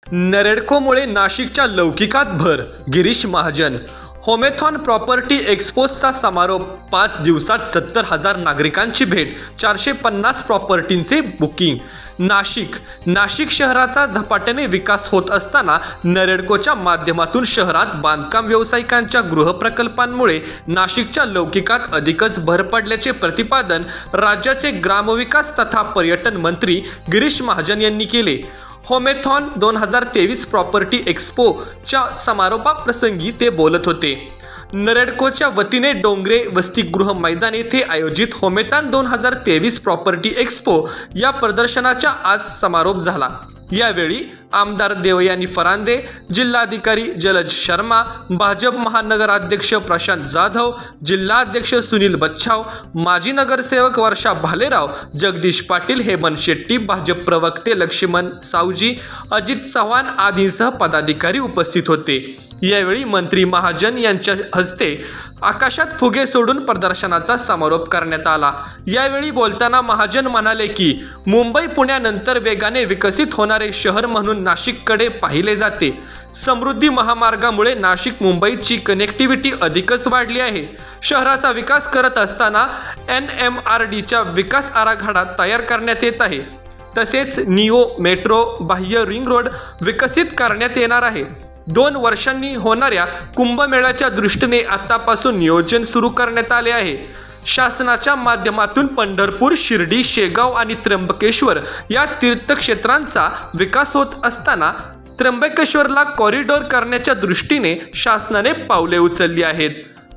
नरेडकोमुळे नाशिकच्या लौकिकात भर, गिरीश महाजन. होमेथॉन प्रॉपर्टी एक्स्पोचा समारोप. 5 दिवसात 70,000 नागरिकांची भेट, 450 प्रॉपर्टींचे बुकिंग. नाशिक शहराचा झपाट्याने विकास होत असताना नरेडकोच्या माध्यमातून शहरात बांधकाम व्यावसायिकांच्या गृहप्रकल्पांमुळे नाशिकच्या लौकिकात अधिकच भर पडल्याचे प्रतिपादन राज्याचे ग्रामविकास तथा पर्यटन मंत्री गिरीश महाजन यांनी केले. होमेथॉन 2023 प्रॉपर्टी एक्स्पोच्या समारोपाप्रसंगी ते बोलत होते. नरेडकोच्या वतीने डोंगरे वसतिगृह मैदान येथे आयोजित होमेथॉन 2023 प्रॉपर्टी एक्स्पो या प्रदर्शनाचा आज समारोप झाला. यावेळी आमदार देवयानी फरांदे, जिल्हाधिकारी जलज शर्मा, भाजप महानगराध्यक्ष प्रशांत जाधव, जिल्हाध्यक्ष सुनील बच्छाव, माजी नगरसेवक वर्षा भालेराव, जगदीश पाटील, हेमंत शेट्टी, भाजप प्रवक्ते लक्ष्मण सावजी, अजित चव्हाण आदींसह पदाधिकारी उपस्थित होते. यावेळी मंत्री महाजन यांच्या हस्ते आकाशात फुगे सोडून प्रदर्शनाचा समारोप करण्यात आला. यावेळी बोलताना महाजन म्हणाले की मुंबई पुण्यानंतर वेगाने विकसित होणारे शहर म्हणून नाशिककडे पाहिले जाते. समृद्धी महामार्गामुळे नाशिक मुंबईची कनेक्टिव्हिटी अधिकच वाढली आहे. शहराचा विकास करत असताना NMRDचा विकास आराखडा तयार करण्यात येत आहे. तसेच निओ मेट्रो, बाह्य रिंग रोड विकसित करण्यात येणार आहे. 2 वर्षांनी होणाऱ्या कुंभमेळ्याच्या दृष्टीने आतापासून नियोजन सुरू करण्यात आले आहे. शासनाच्या माध्यमातून पंढरपूर, शिर्डी, शेगाव आणि त्र्यंबकेश्वर या तीर्थक्षेत्रांचा विकास होत असताना त्र्यंबकेश्वरला कॉरिडॉर करण्याच्या दृष्टीने शासनाने पावले उचलली आहेत.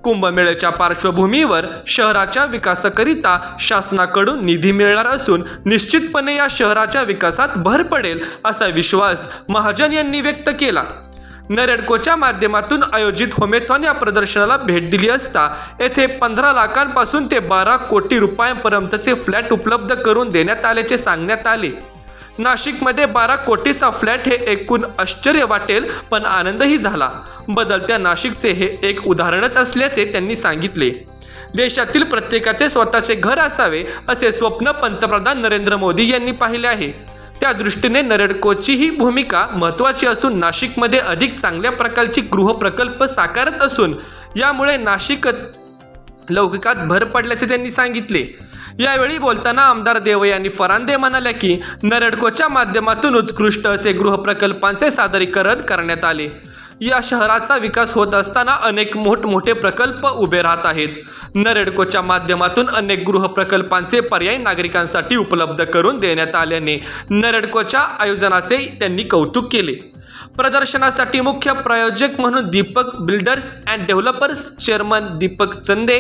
कुंभमेळ्याच्या पार्श्वभूमीवर शहराच्या विकासाकरिता शासनाकडून निधी मिळणार असून निश्चितपणे या शहराच्या विकासात भर पडेल असा विश्वास महाजन यांनी व्यक्त केला. नरेडकोच्या माध्यमातून आयोजित होमेथॉन या प्रदर्शनाला भेट दिली असता येथे 15 लाखांपासून ते 12 कोटी रुपयांपर्यंतचे फ्लॅट उपलब्ध करून देण्यात आल्याचे सांगण्यात आले. नाशिकमध्ये 12 कोटीचा फ्लॅट हे ऐकून आश्चर्य वाटेल, पण आनंदही झाला. बदलत्या नाशिकचे हे एक उदाहरणच असल्याचे त्यांनी सांगितले. देशातील प्रत्येकाचे स्वतःचे घर असावे असे स्वप्न पंतप्रधान नरेंद्र मोदी यांनी पाहिले आहे. त्या दृष्टीने नरेडकोची ही भूमिका महत्त्वाची असून नाशिकमध्ये अधिक चांगल्या प्रकारची गृहप्रकल्प साकारत असून यामुळे नाशिक लौकिकात भर पडल्याचे त्यांनी सांगितले. यावेळी बोलताना आमदार देवयानी फरांदे म्हणाले की नरेडकोच्या माध्यमातून उत्कृष्ट असे गृहप्रकल्पांचे सादरीकरण करण्यात आले. या शहराचा विकास होत असताना अनेक मोठमोठे प्रकल्प उभे राहत आहेत. नरेडकोच्या माध्यमातून अनेक गृहप्रकल्पांचे पर्याय नागरिकांसाठी उपलब्ध करून देण्यात आल्याने नरेडकोच्या आयोजनाचे त्यांनी कौतुक केले. प्रदर्शनासाठी मुख्य प्रायोजक म्हणून Deepak builders and developers chairman Deepak चंदे,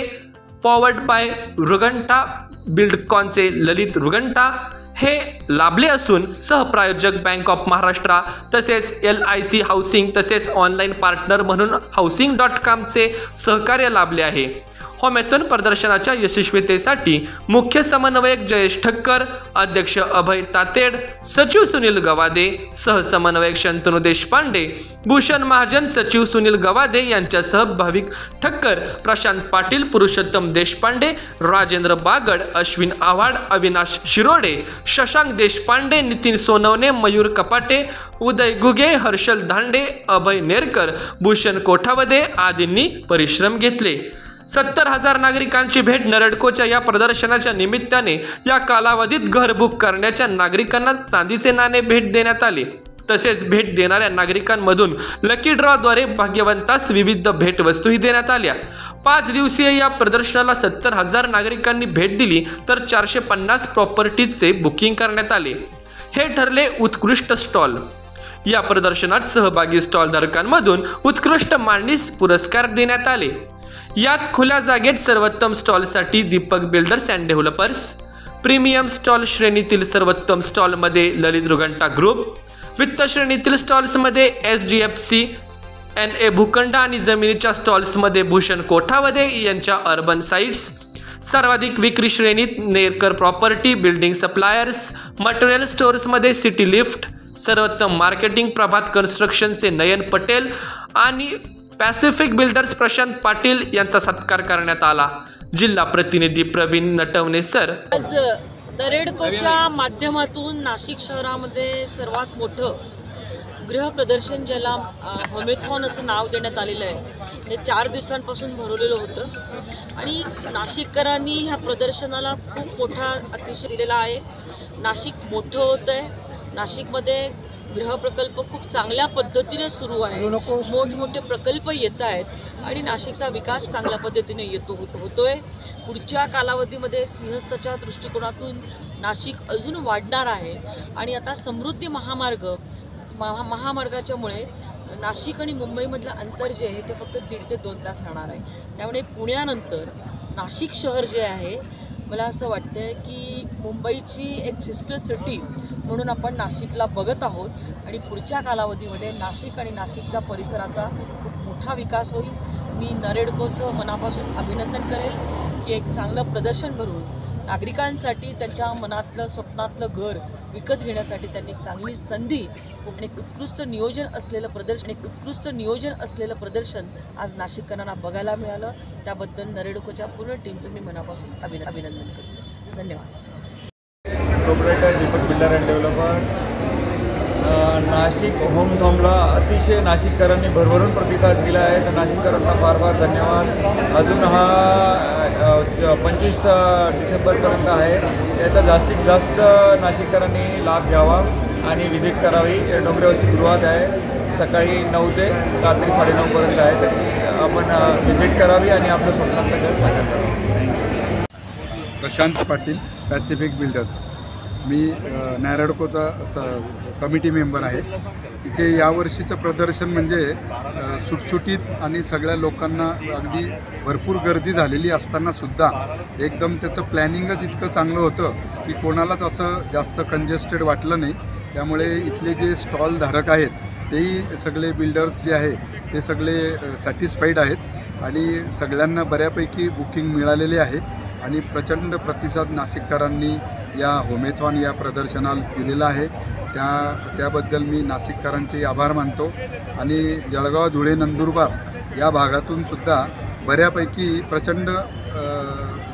पॉवर्ड बाय रुगंटा बिल्डकॉनचे ललित रुगंटा हे लाभले असून सहप्रायोजक बँक ऑफ महाराष्ट्र तसेच LIC हाऊसिंग तसेच ऑनलाईन पार्टनर म्हणून housing.comचे सहकार्य लाभले आहे. होमेथॉन प्रदर्शनाच्या यशस्वीतेसाठी मुख्य समन्वयक जयेश ठक्कर, अध्यक्ष अभय तातेड, सचिव सुनील गवादे, सहसमन्वयक शंतनू देशपांडे, भूषण महाजन, सचिव सुनील गवादे यांच्यासह भाविक ठक्कर, प्रशांत पाटील, पुरुषोत्तम देशपांडे, राजेंद्र बागड, अश्विन आव्हाड, अविनाश शिरोडे, शशांक देशपांडे, नितीन सोनवणे, मयूर कपाटे, उदय घुगे, हर्षल धांडे, अभय नेरकर, भूषण कोठावदे आदींनी परिश्रम घेतले. 70,000 नागरिकांची भेट. नरेडकोच्या या प्रदर्शनाच्या निमित्ताने या कालावधीत घर बुक करण्याच्या नागरिकांना चांदीचे नाणे भेट देण्यात आले. तसेच भेट देणाऱ्या नागरिकांमधून लकी ड्रॉद्वारे भाग्यवंतास विविध भेटवस्तूही देण्यात आल्या. 5 दिवसीय या प्रदर्शनाला 70,000 नागरिकांनी भेट दिली तर 450 प्रॉपर्टीचे बुकिंग करण्यात आले. हे ठरले उत्कृष्ट स्टॉल. या प्रदर्शनात सहभागी स्टॉलधारकांमधून उत्कृष्ट मांडणीस पुरस्कार देण्यात आले. यात खुल्या जागेत सर्वोत्तम स्टॉलसाठी Deepak builders and developers, premium stall श्रेणीतील सर्वोत्तम स्टॉलमध्ये ललित रुगंटा ग्रुप, वित्त श्रेणीतील स्टॉल्समध्ये SDFC NA भूखंड आणि जमिनीच्या स्टॉल्समध्ये भूषण कोठावदे यांच्या अर्बन साइट्स, सर्वाधिक विक्री श्रेणीत Nerkar property, building suppliers, material स्टोअर्समध्ये सिटी लिफ्ट, सर्वोत्तम मार्केटिंग प्रभात कन्स्ट्रक्शनचे नयन पटेल आणि पॅसिफिक बिल्डर्स प्रशांत पाटील यांचा सत्कार करण्यात आला. जिल्हा प्रतिनिधी प्रवीण नटवणे सर. आज नरेडकोच्या माध्यमातून नाशिक शहरामध्ये सर्वात मोठं उपग्रह प्रदर्शन ज्याला होमेथॉन असं नाव देण्यात आलेलं आहे, हे 4 दिवसांपासून भरवलेलं होतं आणि नाशिककरांनी ह्या प्रदर्शनाला खूप मोठा अतिशय दिलेला आहे. नाशिक मोठं होतं आहे. नाशिकमध्ये गृहप्रकल्प खूप चांगल्या पद्धतीने सुरू आहे. मोठमोठे प्रकल्प येत आहेत आणि नाशिकचा विकास चांगल्या पद्धतीने होतोय. पुढच्या कालावधीमध्ये सिंहस्थाच्या दृष्टिकोनातून नाशिक अजून वाढणार आहे आणि आता समृद्धी महामार्गाच्यामुळे नाशिक आणि मुंबईमधलं अंतर जे आहे ते फक्त 1.5 ते 2 तास राहणार आहे. त्यामुळे पुण्यानंतर नाशिक शहर जे आहे, मला असं वाटतं की मुंबईची एक सिस्टर सिटी म्हणून आपण नाशिकला बघत आहोत आणि पुढच्या कालावधीमध्ये नाशिक आणि नाशिकच्या परिसराचा खूप मोठा विकास होईल. मी नरेडकोचं मनापासून अभिनंदन करेल की एक चांगलं प्रदर्शन भरून नागरिकांसाठी त्यांच्या मनातलं स्वप्नातलं घर विकत घेण्यासाठी त्यांनी एक चांगली संधी आणि उत्कृष्ट नियोजन असलेलं प्रदर्शन आज नाशिककरांना बघायला मिळालं. त्याबद्दल नरेडकोच्या पूर्ण टीमचं मी मनापासून अभिनंदन करते. धन्यवाद. Proprietor Deepak builder and developer. Nashik होमथॉनला अतिशय नाशिककरांनी भरभरून प्रतिसाद दिला आहे, तर नाशिककरांना फार फार धन्यवाद. अजून हा 25 डिसेंबरपर्यंत आहे. याचा जास्तीत जास्त नाशिककरांनी लाभ घ्यावा आणि व्हिजिट करावी. डोंगरेवस्ती गृहात आहे, सकाळी 9 ते रात्री 9:30पर्यंत आहे. तर आपण व्हिजिट करावी आणि आपलं स्वप्नातलं घर साकार करावं. Prashant Patil, Pacific builders. मी नॅरडकोचा कमिटी मेंबर आहे. इथे यावर्षीचं प्रदर्शन म्हणजे सुटसुटीत आणि सगळ्या लोकांना अगदी भरपूर गर्दी झालेली असतानासुद्धा एकदम त्याचं प्लॅनिंगच इतकं चांगलं होतं की कोणालाच असं जास्त कंजेस्टेड वाटलं नाही. त्यामुळे इथले जे स्टॉल धारक आहेत तेही सगळे बिल्डर्स जे आहे ते सगळे सॅटिस्फाईड आहेत आणि सगळ्यांना बऱ्यापैकी बुकिंग मिळालेले आहे आणि प्रचंड प्रतिसाद नाशिककरांनी या होमेथॉन या प्रदर्शनाला दिलेला आहे. त्याबद्दल मी नाशिककरांचे आभार मानतो. आणि जळगाव, धुळे, नंदुरबार या भागातून सुद्धा बऱ्यापैकी प्रचंड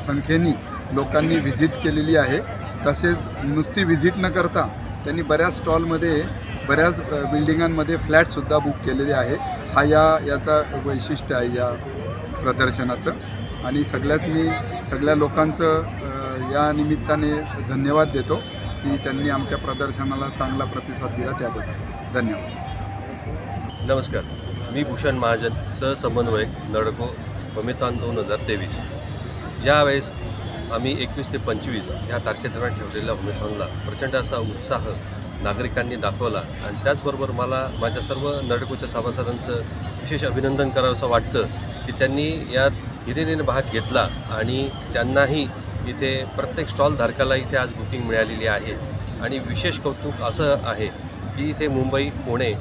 संख्येने लोकांनी व्हिजिट केलेली आहे. तसेच नुसती व्हिजिट न करता त्यांनी बऱ्याच स्टॉलमध्ये, बऱ्याच बिल्डिंगांमध्ये फ्लॅटसुद्धा बुक केलेले आहे. हा याचा वैशिष्ट्य आहे या प्रदर्शनाचं. आणि मी सगळ्या लोकांचं या निमित्ताने धन्यवाद देतो की त्यांनी आमच्या प्रदर्शनाला चांगला प्रतिसाद दिला, त्याबद्दल धन्यवाद. नमस्कार, मी भूषण महाजन, सहसमन्वयक नडको होमेथॉन 2023. यावेळेस आम्ही 21 ते 25 या तारखेदरम्यान ठेवलेल्या होमेथॉनला प्रचंड असा उत्साह नागरिकांनी दाखवला आणि त्याचबरोबर मला माझ्या सर्व नडकोच्या सभासदांचं विशेष अभिनंदन करावं असं वाटतं की त्यांनी यात हिरिरीने भाग घेतला आणि त्यांनाही इथे प्रत्येक स्टॉल धारकाला इथे आज बुकिंग मिळालेली आहे. आणि विशेष कौतुक असं आहे की इथे मुंबई, पुणे,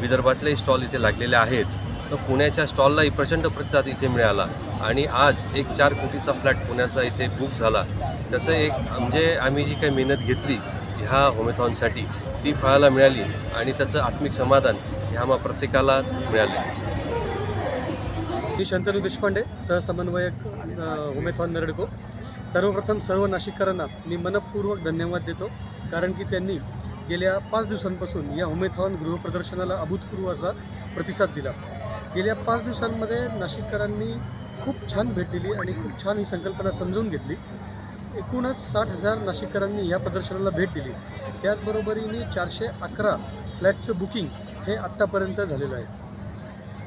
विदर्भातले स्टॉल इथे लागलेले आहेत. तर पुण्याच्या स्टॉललाही प्रचंड प्रतिसाद इथे मिळाला आणि आज एक 4 कोटीचा फ्लॅट पुण्याचा इथे बुक झाला. त्याचं एक म्हणजे आम्ही जी काही मेहनत घेतली ह्या होमेथॉनसाठी ती फळाला मिळाली आणि त्याचं आत्मिक समाधान ह्या आम्हा प्रत्येकालाच मिळाले. मी शंतनू देशपांडे, सहसमन्वयक होमेथॉन नरेडको. सर्वप्रथम सर्व नाशिककरांना मी मनपूर्वक धन्यवाद देतो, कारण की त्यांनी गेल्या 5 दिवसांपासून या होमेथॉन गृहप्रदर्शनाला अभूतपूर्व असा प्रतिसाद दिला. गेल्या 5 दिवसांमध्ये नाशिककरांनी खूप छान भेट दिली आणि खूप छान ही संकल्पना समजून घेतली. एकूणच 60,000 नाशिककरांनी या प्रदर्शनाला भेट दिली. त्याचबरोबरीने 411 फ्लॅटचं बुकिंग हे आत्तापर्यंत झालेलं आहे.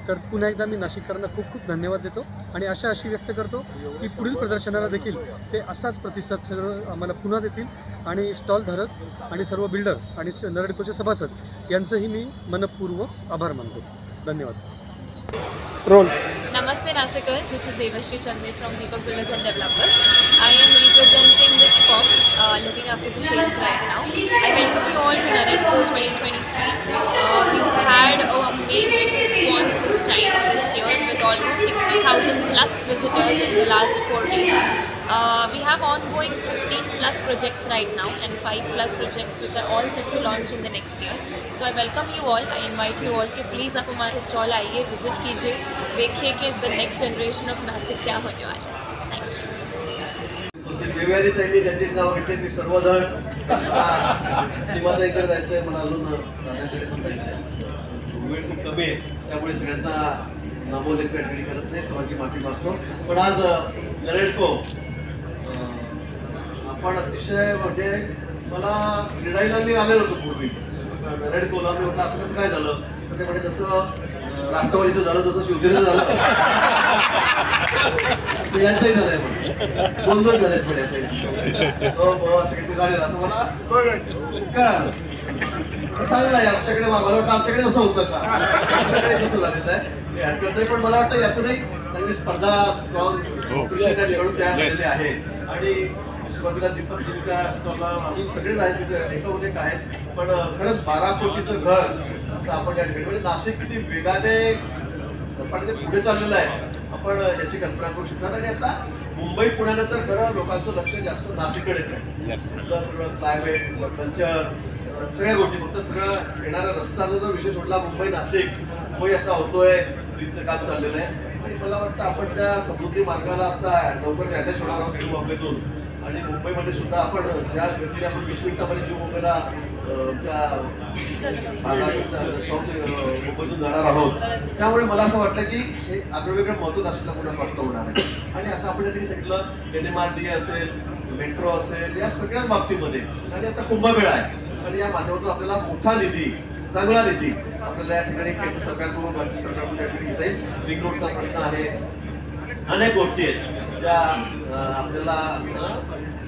तर पुन्हा एकदा मी नाशिककरांना खूप खूप धन्यवाद देतो आणि आशा अशी व्यक्त करतो की पुढील प्रदर्शनाला देखील ते असाच प्रतिसाद सर्व आम्हाला पुन्हा देतील आणि स्टॉलधारक आणि सर्व बिल्डर आणि नरेडकोचे सभासद यांचंही मी मनपूर्वक आभार मानतो. धन्यवाद. Role. Namaste Nasikers, this is Devashri Chande from Deepak Builders and Developers. I am representing this firm, looking after the sales right now. I welcome you all to Naredco 2023. We had an amazing response this year with almost 60,000 plus visitors in the last 4 days. We have ongoing 15 plus projects right now and 5 plus projects which are all set to launch in the next year. So I welcome you all. I invite you all कि please आप हमारे stall आइए, visit कीजिए, देखिए कि the next generation of Nashik क्या होने वाला है. Thank you. देवयानी त्यांनी त्यांचे नाव घेतले की सर्वजण सीमाताईकडे जायचं आहे, मला अजून कमी आहे, त्यामुळे सगळ्यांचा नामोल्लेख त्या ठिकाणी करत नाही, सर्वांची माफी मागतो. पण आज नरेडको आपण अतिशय म्हणजे मला क्रीडाईला मी आलेलो होतो पूर्वी नरेडकोला. मी म्हटलं असं कसं काय झालं, तर ते म्हणजे जसं राष्ट्रवादीचं झालं तसं शिवसेनेचं झालं यांचंही झालंय, पण दोन झालेत पण असं काहीतरी झालेलं असं मला कळालं. चांगलं आहे आमच्याकडे, मला वाटतं आमच्याकडे असं होतं का, आमच्याकडे कसं झालेलं आहे हरकत नाही. पण मला वाटतं यातूनही चांगली स्पर्धा स्ट्रॉंग निवडून तयार झालेली आहे. आणि सुरुवातीला दीपक त्या स्टॉलला अजून सगळेच आहेत तिथे एकाहून एक आहेत, पण खरंच 12 कोटीचं घर आता आपण या ठिकाणी म्हणजे नाशिक किती वेगाने पण ते पुढे चाललेलं आहे आपण याची कल्पना करू शकणार. आणि आता मुंबई पुण्यानंतर खरं लोकांचं लक्ष जास्त नाशिककडेच आहे. सगळं क्लायमेट, कल्चर, सगळ्या गोष्टी, फक्त सगळं येणारा रस्त्याचा जर विषय सोडला मुंबई नाशिक मुंबई आता होतोय, ब्रिजचं काम चाललेलं आहे. आणि मला वाटतं आपण त्या समृद्धी मार्गाला आता लवकर अटॅच होणार आहोत न्यू मुंबईतून. आणि मुंबईमध्ये सुद्धा आपण ज्या गतीने आपण 20 मिनिटामध्ये न्यू मुंबईला मुंबईतून जाणार आहोत, त्यामुळे मला असं वाटतं की एक आगळंवेगळं महत्त्व नाशिकला पुन्हा प्राप्त होणार आहे. आणि आता आपण त्यांनी सांगितलं NMRD असेल, मेट्रो असेल, या सगळ्याच बाबतीमध्ये. आणि आता कुंभमेळा आहे आणि या माध्यमातून आपल्याला मोठा निधी, चांगला निधी आपल्याला या ठिकाणी केंद्र सरकारकडून राज्य सरकारकडून या ठिकाणी घेता येईल. रिंग रोडचा प्रश्न आहे, अनेक गोष्टी आहेत ज्या आपल्याला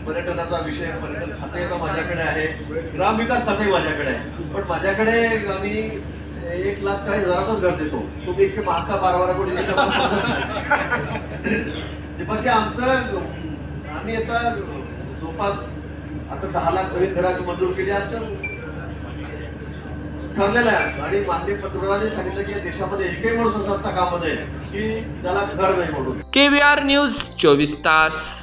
पर्यटनाचा विषय, पर्यटन खाते तर माझ्याकडे आहे, ग्रामविकास खाते माझ्याकडे आहे, पण माझ्याकडे आम्ही 1,40,000च घर देतो. तुम्ही इतके महाग 12 कोटी बाकी आमचं आम्ही आता जवळपास आता 10 लाख नवीन घराची मंजूर केली असतं ठरलेलं आहे. आणि माननीय पंतप्रधानांनी सांगितलं की या देशामध्ये एकही माणूस असा असता कामा नये की त्याला घर नाही म्हणून. KVR न्यूज 24 तास.